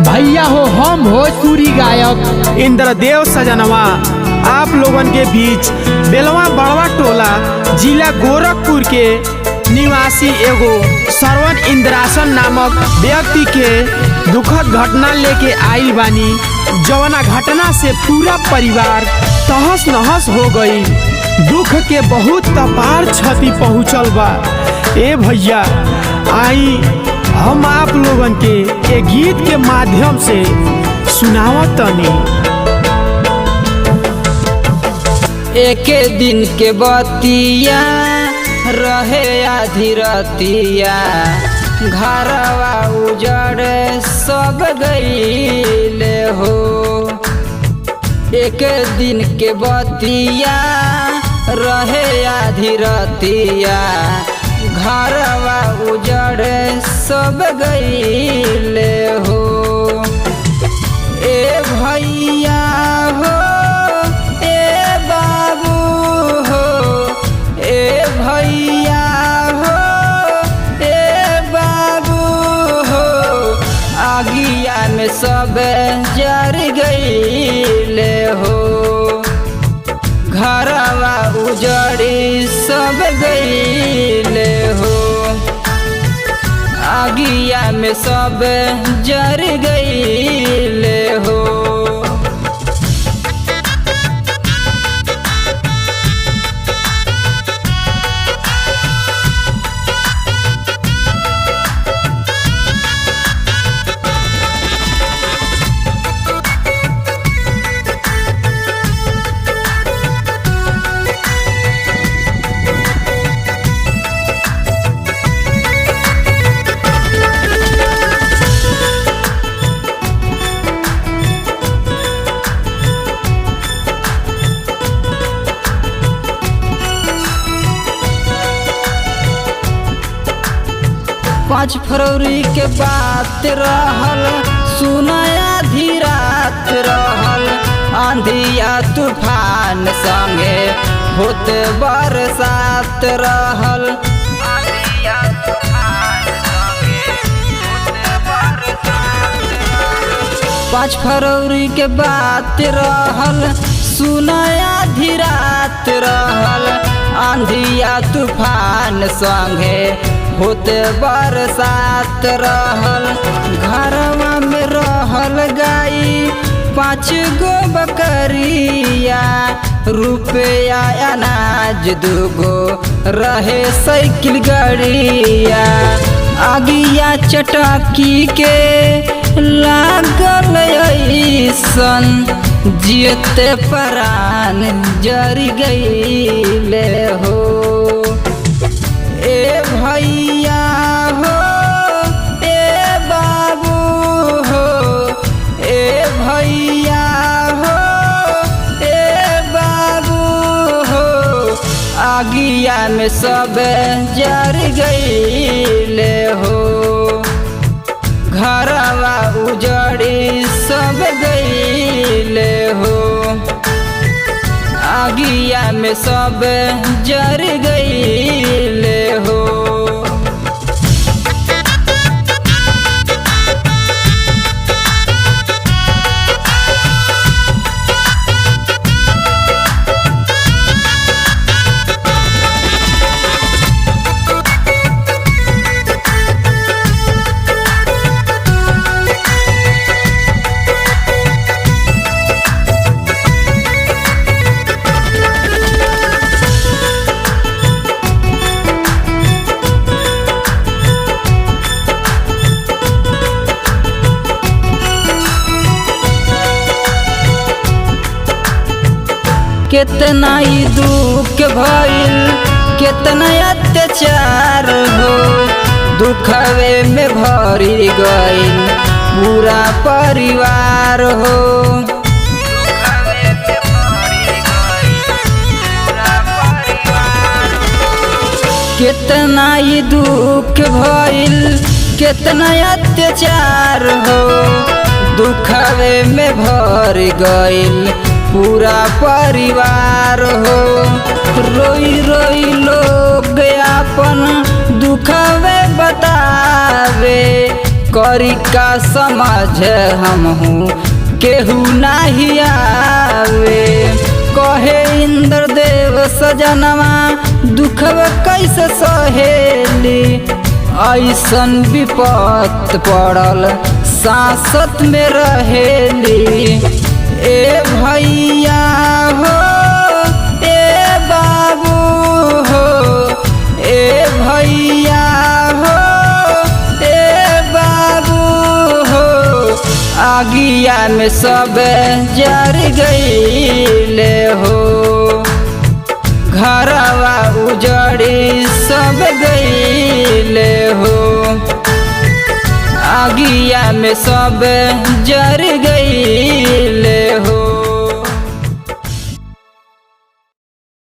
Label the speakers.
Speaker 1: भैया हो हम भोजपुरी गायक
Speaker 2: इंद्रदेव सजनवा आप लोगन के बीच बेलवा बड़वा टोला जिला गोरखपुर के निवासी एगो श्रवण इंद्रासन नामक व्यक्ति के दुखद घटना लेके आइल बानी। जवना घटना से पूरा परिवार तहस नहस हो गई। दुख के बहुत अपार क्षति पहुँचल बा। ए भैया आई हम आप लोगन के एक गीत के माध्यम से सुनावत तनी।
Speaker 3: एक दिन के बतिया रहे आधी रतिया, घरवा उजड़ सब गईले हो। एक दिन के बतिया रहे आधी रतिया, घरवा उजड़ सब गईले हो। ए भैया हो, ए बाबू हो, ए भैया हो, ए बाबू हो, आगिया में सब जर गईले हो। घरवा उजड़ी सब गईले हो, आगिया में सब जर गईले हो। पाँच फरवरी के बात रहल, सुनाया आधी रात रहल। आंधिया तूफान संगे होत बरसात रहल। आंधिया तूफान संगे होत बरसात रहल। 5 फरवरी के बात रहल, सुनाया आधी रात रहल। आंधिया तूफान संगे होते बरसात रहल। घरवा में रहल गाई 5 गो बकरिया, रुपया अनाज 2 गो रहे साइकिल गाड़िया। आगिया चटकी के लागल ऐसन, जियते परान जर गईले हो। ए भैया हो, ए बाबू हो, ए भैया हो, ए बाबू हो, आगिया में सब जर गईले हो। घरवा उजड़ी सब गईले हो, आगिया में सब जर गईले हो। कितना ही दुख भइल, कितना अत्याचार हो। दुखवे में भरी गइल पूरा परिवार हो। कितना ही दुख भइल, कितना अत्याचार हो। दुखवे में भर गइल पूरा परिवार हो। रोई रोई लोग अपन दुखवे बतावे, करी का समझ हमहू केहू नाही आवे। कहे इंद्रदेव सजनवा दुखवा कैसे सहेली, ऐसन विपत पड़ल सांसत में रहेली। ए भैया हो ए बाबू हो, ए भैया हो ए बाबू हो, आगिया में सब जर गईले हो। घरवा उजड़ी सब गईले हो, आगिया में सब जर गईले हो।